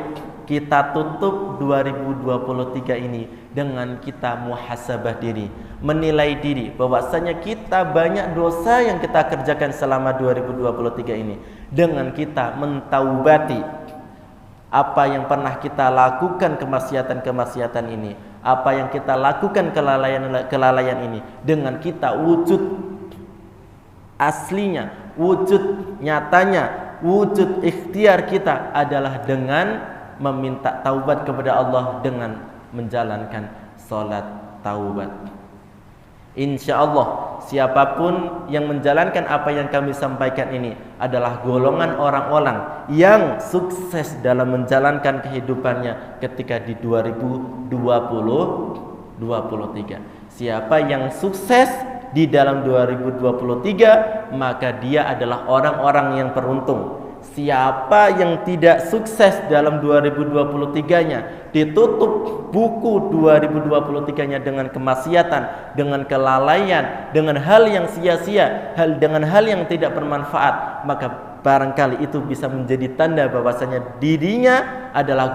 kita tutup 2023 ini dengan kita muhasabah diri, menilai diri bahwasanya kita banyak dosa yang kita kerjakan selama 2023 ini, dengan kita mentaubati apa yang pernah kita lakukan kemaksiatan ini, apa yang kita lakukan kelalaian ini, dengan kita wujud aslinya, wujud nyatanya, wujud ikhtiar kita adalah dengan meminta taubat kepada Allah dengan menjalankan salat taubat. Insya Allah siapapun yang menjalankan apa yang kami sampaikan ini adalah golongan orang-orang yang sukses dalam menjalankan kehidupannya ketika di 2023. Siapa yang sukses di dalam 2023, maka dia adalah orang-orang yang beruntung. Siapa yang tidak sukses dalam 2023-nya, ditutup buku 2023-nya dengan kemaksiatan, dengan kelalaian, dengan hal yang sia-sia, dengan hal yang tidak bermanfaat, maka barangkali itu bisa menjadi tanda bahwasanya dirinya adalah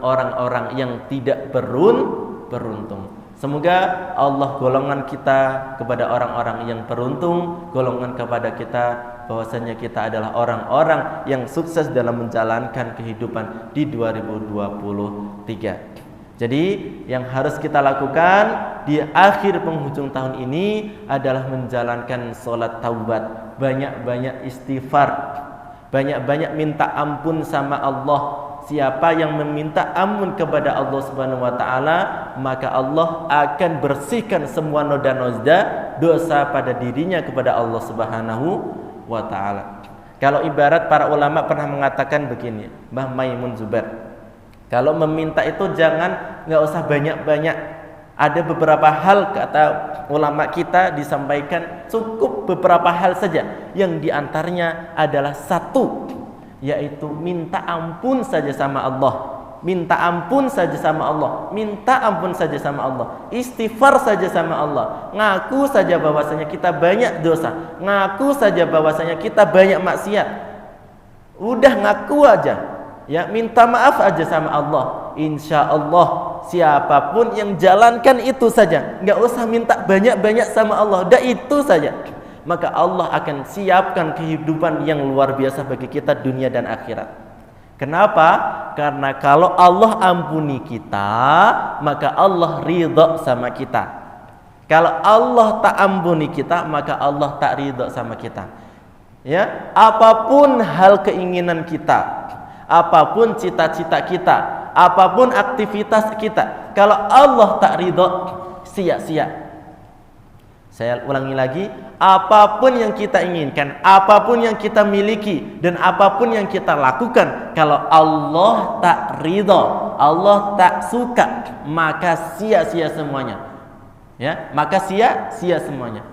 orang-orang yang tidak beruntung. Semoga Allah golongan kita kepada orang-orang yang beruntung, golongan kepada kita bahwasanya kita adalah orang-orang yang sukses dalam menjalankan kehidupan di 2023. Jadi yang harus kita lakukan di akhir penghujung tahun ini adalah menjalankan salat taubat, banyak-banyak istighfar, banyak-banyak minta ampun sama Allah. Siapa yang meminta ampun kepada Allah Subhanahu wa taala, maka Allah akan bersihkan semua noda-noda dosa pada dirinya kepada Allah Subhanahu wa taala. Kalau ibarat para ulama pernah mengatakan begini, Mbah Maimun Zubair, kalau meminta itu nggak usah banyak-banyak. Ada beberapa hal, kata ulama kita disampaikan, cukup beberapa hal saja, yang diantaranya adalah satu, yaitu minta ampun saja sama Allah. Minta ampun saja sama Allah, minta ampun saja sama Allah, istighfar saja sama Allah, ngaku saja bahwasanya kita banyak dosa, ngaku saja bahwasanya kita banyak maksiat. Udah ngaku aja, ya, minta maaf aja sama Allah. Insya Allah siapapun yang jalankan itu saja, nggak usah minta banyak-banyak sama Allah, dah itu saja, maka Allah akan siapkan kehidupan yang luar biasa bagi kita dunia dan akhirat. Kenapa? Karena kalau Allah ampuni kita, maka Allah ridha sama kita. Kalau Allah tak ampuni kita, maka Allah tak ridha sama kita. Ya, apapun hal keinginan kita, apapun cita-cita kita, apapun aktivitas kita, kalau Allah tak ridha, sia-sia. Saya ulangi lagi, apapun yang kita inginkan, apapun yang kita miliki, dan apapun yang kita lakukan, kalau Allah tak ridho, Allah tak suka, maka sia-sia semuanya. Ya, maka sia-sia semuanya.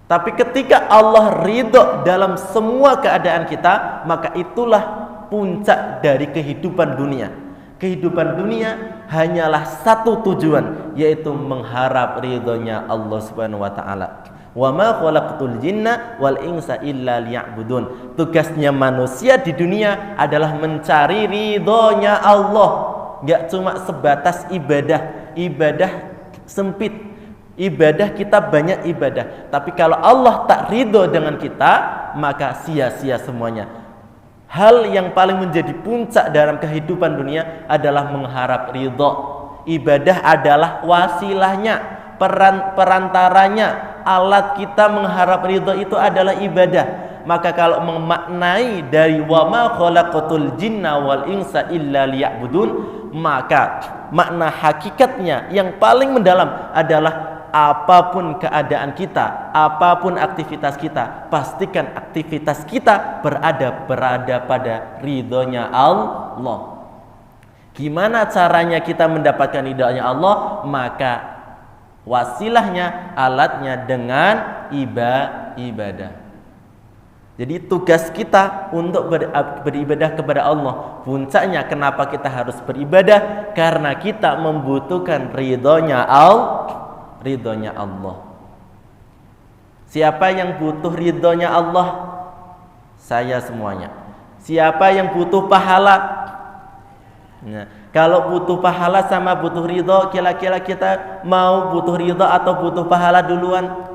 Tapi ketika Allah ridho dalam semua keadaan kita, maka itulah puncak dari kehidupan dunia. Kehidupan dunia hanyalah satu tujuan, yaitu mengharap ridhonya Allah Subhanahu wa taala. Wa ma khalaqtul jinna wal insa illa liya'budun. Tugasnya manusia di dunia adalah mencari ridhonya Allah. Enggak cuma sebatas ibadah. Ibadah sempit. Ibadah kita banyak ibadah, tapi kalau Allah tak ridho dengan kita, maka sia-sia semuanya. Hal yang paling menjadi puncak dalam kehidupan dunia adalah mengharap ridho. Ibadah adalah wasilahnya, perantaranya. Alat kita mengharap ridho itu adalah ibadah. Maka kalau memaknai dari wa ma khalaqatul jinna wal insa illa liya'budun, maka makna hakikatnya yang paling mendalam adalah apapun keadaan kita, apapun aktivitas kita, pastikan aktivitas kita berada pada ridhonya Allah. Gimana caranya kita mendapatkan ridhonya Allah? Maka wasilahnya, alatnya dengan ibadah. Jadi tugas kita untuk beribadah kepada Allah. Puncaknya kenapa kita harus beribadah? Karena kita membutuhkan ridhonya Allah. Siapa yang butuh ridhonya Allah? Saya semuanya. Siapa yang butuh pahala? Nah, kalau butuh pahala sama butuh ridho, kira-kira kita mau butuh ridho atau butuh pahala duluan?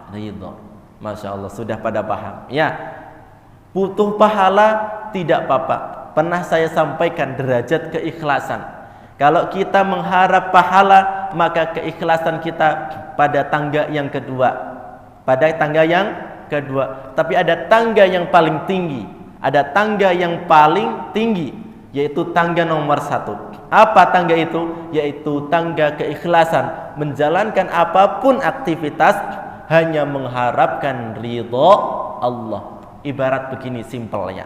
Ridho. Masya Allah, sudah pada paham. Ya, butuh pahala tidak apa-apa. Pernah saya sampaikan derajat keikhlasan. Kalau kita mengharap pahala, maka keikhlasan kita pada tangga yang kedua. Tapi ada tangga yang paling tinggi. Ada tangga yang paling tinggi, yaitu tangga nomor 1. Apa tangga itu? Yaitu tangga keikhlasan. Menjalankan apapun aktivitas hanya mengharapkan ridho Allah. Ibarat begini simpelnya.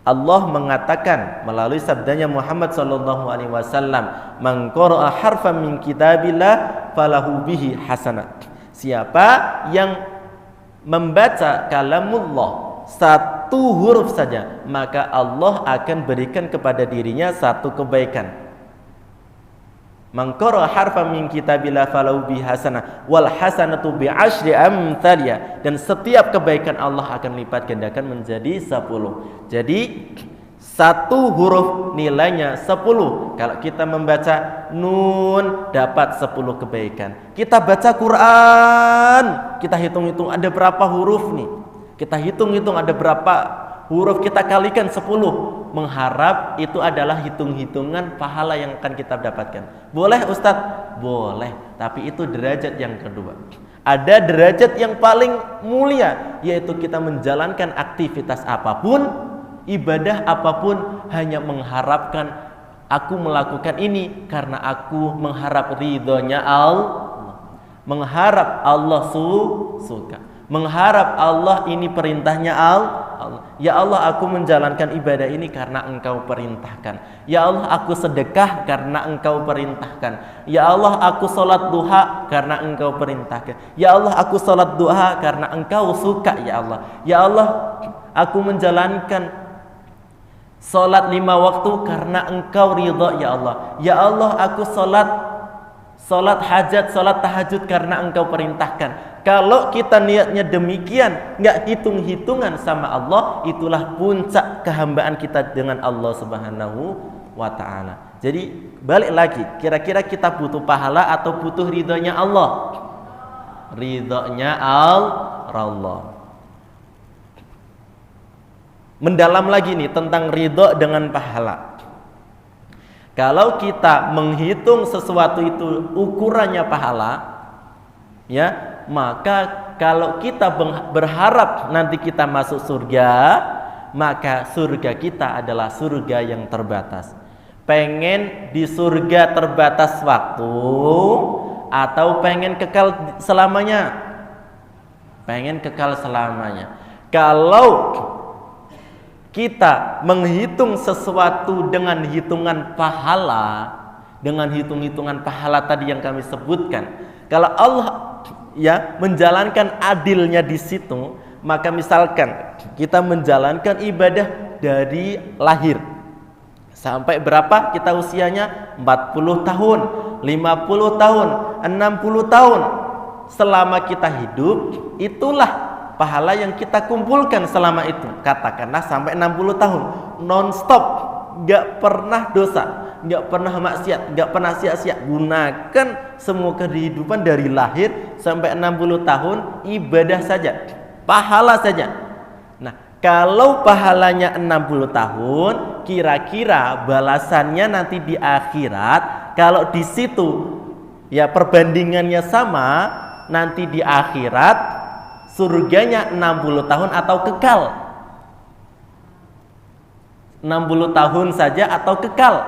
Allah mengatakan melalui sabdanya Muhammad sallallahu alaihi wasallam, "Man qara'a harfan min kitabillah falahu bihi hasanat." Siapa yang membaca kalamullah satu huruf saja, maka Allah akan berikan kepada dirinya satu kebaikan. Man qara'a harfan min kitabillah falahu bihi hasanah wal hasanatu bi asyri amthaliha, dan setiap kebaikan Allah akan lipat gandakan menjadi 10. Jadi satu huruf nilainya 10. Kalau kita membaca nun dapat 10 kebaikan. Kita baca Quran, kita hitung-hitung ada berapa huruf nih. Kita hitung-hitung ada berapa huruf, kita kalikan 10. Mengharap itu adalah hitung-hitungan pahala yang akan kita dapatkan. Boleh Ustadz? Boleh, tapi itu derajat yang kedua. Ada derajat yang paling mulia, yaitu kita menjalankan aktivitas apapun, ibadah apapun, hanya mengharapkan aku melakukan ini karena aku mengharap ridhonya Allah. Mengharap Allah suka. Mengharap Allah ini perintahnya Allah. Ya Allah, aku menjalankan ibadah ini karena Engkau perintahkan. Ya Allah, aku sedekah karena Engkau perintahkan. Ya Allah, aku sholat duha karena Engkau perintahkan. Ya Allah, aku sholat duha karena Engkau suka. Ya Allah, ya Allah, aku menjalankan sholat 5 waktu karena Engkau ridho. Ya Allah, ya Allah, aku sholat hajat, sholat tahajud karena Engkau perintahkan. Kalau kita niatnya demikian, nggak hitung-hitungan sama Allah, itulah puncak kehambaan kita dengan Allah Subhanahu wa ta'ala. Jadi balik lagi, kira-kira kita butuh pahala atau butuh ridhonya Allah? Ridhonya Allah. Mendalam lagi nih tentang ridho dengan pahala. Kalau kita menghitung sesuatu itu ukurannya pahala, ya, maka kalau kita berharap nanti kita masuk surga, maka surga kita adalah surga yang terbatas. Pengen di surga terbatas waktu atau pengen kekal selamanya? Pengen kekal selamanya. Kalau kita menghitung sesuatu dengan hitungan pahala, dengan hitung-hitungan pahala tadi yang kami sebutkan, kalau Allah ya menjalankan adilnya di situ, maka misalkan kita menjalankan ibadah dari lahir sampai berapa kita usianya? 40 tahun, 50 tahun, 60 tahun. Selama kita hidup, itulah pahala yang kita kumpulkan selama itu. Katakanlah sampai 60 tahun non-stop, gak pernah dosa, gak pernah maksiat, gak pernah sia-sia. Gunakan semua kehidupan dari lahir sampai 60 tahun ibadah saja, pahala saja. Nah, kalau pahalanya 60 tahun, kira-kira balasannya nanti di akhirat, kalau di situ ya perbandingannya sama, nanti di akhirat surganya 60 tahun atau kekal? 60 tahun saja atau kekal?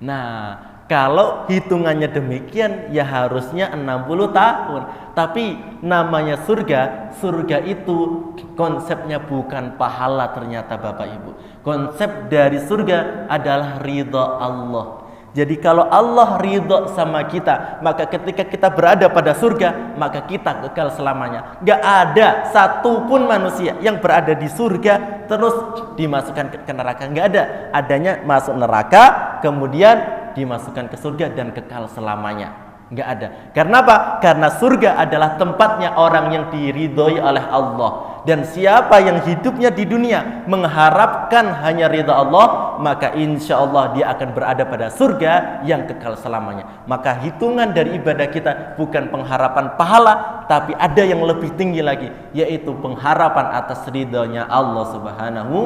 Nah, kalau hitungannya demikian ya harusnya 60 tahun. Tapi namanya surga, surga itu konsepnya bukan pahala ternyata Bapak Ibu. Konsep dari surga adalah ridha Allah. Jadi kalau Allah ridho sama kita, maka ketika kita berada pada surga, maka kita kekal selamanya. Gak ada satupun manusia yang berada di surga terus dimasukkan ke neraka. Gak ada. Adanya masuk neraka, kemudian dimasukkan ke surga dan kekal selamanya. Gak ada. Karena apa? Karena surga adalah tempatnya orang yang diridhoi oleh Allah. Dan siapa yang hidupnya di dunia mengharapkan hanya ridha Allah, maka insya Allah dia akan berada pada surga yang kekal selamanya. Maka hitungan dari ibadah kita bukan pengharapan pahala, tapi ada yang lebih tinggi lagi, yaitu pengharapan atas ridhonya Allah Subhanahu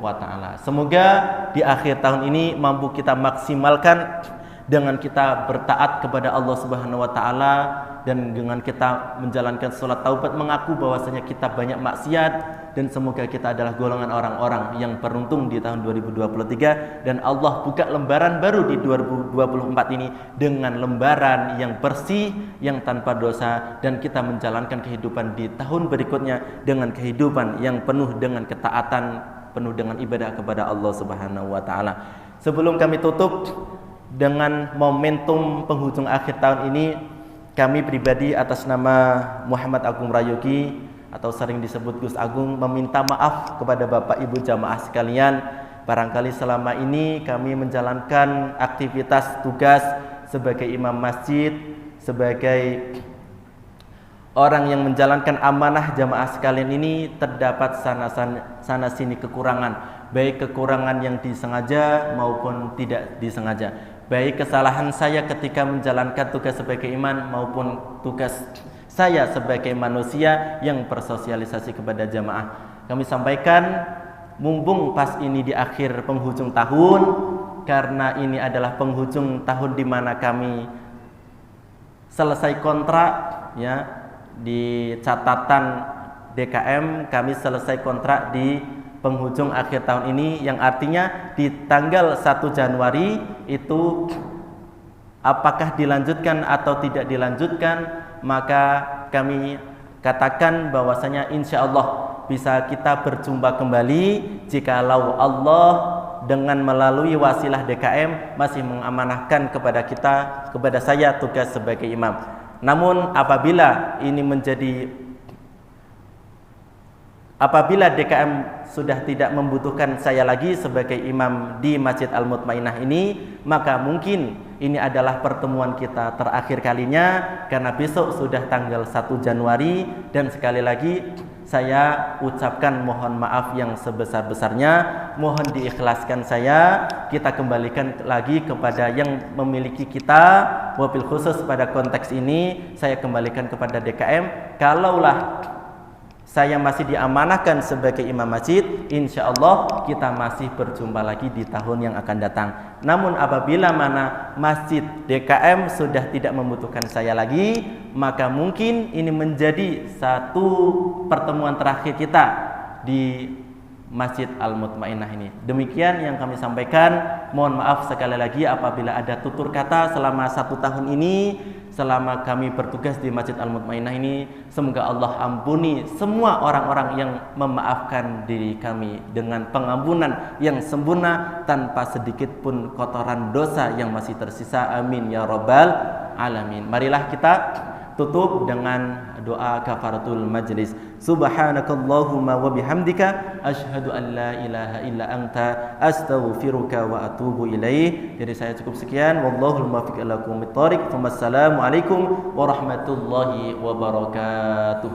wa ta'ala. Semoga di akhir tahun ini mampu kita maksimalkan dengan kita bertaat kepada Allah Subhanahu wa ta'ala, dan dengan kita menjalankan sholat taubat, mengaku bahwasanya kita banyak maksiat, dan semoga kita adalah golongan orang-orang yang beruntung di tahun 2023, dan Allah buka lembaran baru di 2024 ini dengan lembaran yang bersih, yang tanpa dosa, dan kita menjalankan kehidupan di tahun berikutnya dengan kehidupan yang penuh dengan ketaatan, penuh dengan ibadah kepada Allah Subhanahu wa ta'ala. Sebelum kami tutup dengan momentum penghujung akhir tahun ini, kami pribadi atas nama Muhammad Agung Rayogi atau sering disebut Gus Agung meminta maaf kepada Bapak Ibu jamaah sekalian. Barangkali selama ini kami menjalankan aktivitas tugas sebagai imam masjid, sebagai orang yang menjalankan amanah jamaah sekalian ini, terdapat sana sini kekurangan, baik kekurangan yang disengaja maupun tidak disengaja. Baik kesalahan saya ketika menjalankan tugas sebagai imam maupun tugas saya sebagai manusia yang bersosialisasi kepada jamaah. Kami sampaikan, mumpung pas ini di akhir penghujung tahun, karena ini adalah penghujung tahun di mana kami selesai kontrak ya, di catatan DKM kami selesai kontrak di penghujung akhir tahun ini, yang artinya di tanggal 1 Januari itu apakah dilanjutkan atau tidak dilanjutkan, maka kami katakan bahwasanya insya Allah bisa kita berjumpa kembali jikalau Allah dengan melalui wasilah DKM masih mengamanahkan kepada kita, kepada saya tugas sebagai imam. Namun apabila DKM sudah tidak membutuhkan saya lagi sebagai imam di Masjid Al-Mutmainah ini, maka mungkin ini adalah pertemuan kita terakhir kalinya, karena besok sudah tanggal 1 Januari, dan sekali lagi saya ucapkan mohon maaf yang sebesar-besarnya, mohon diikhlaskan saya, kita kembalikan lagi kepada yang memiliki kita, wabil khusus pada konteks ini saya kembalikan kepada DKM. Kalaulah saya masih diamanahkan sebagai imam masjid, insya Allah kita masih berjumpa lagi di tahun yang akan datang. Namun apabila mana masjid DKM sudah tidak membutuhkan saya lagi, maka mungkin ini menjadi satu pertemuan terakhir kita di Masjid Al-Mutmainnah ini. Demikian yang kami sampaikan. Mohon maaf sekali lagi apabila ada tutur kata selama 1 tahun ini, selama kami bertugas di Masjid Al-Mutmainnah ini. Semoga Allah ampuni semua orang-orang yang memaafkan diri kami dengan pengampunan yang sempurna tanpa sedikit pun kotoran dosa yang masih tersisa. Amin ya rabbal alamin. Marilah kita tutup dengan doa kafaratul majlis. Subhanakallahumma wa bihamdika asyhadu an la ilaha illa anta astaghfiruka wa atubu ilaih. Jadi saya cukup sekian. Wallahul muwaffiq ila aqwamit thoriq. Wassalamu alaikum warahmatullahi wabarakatuh.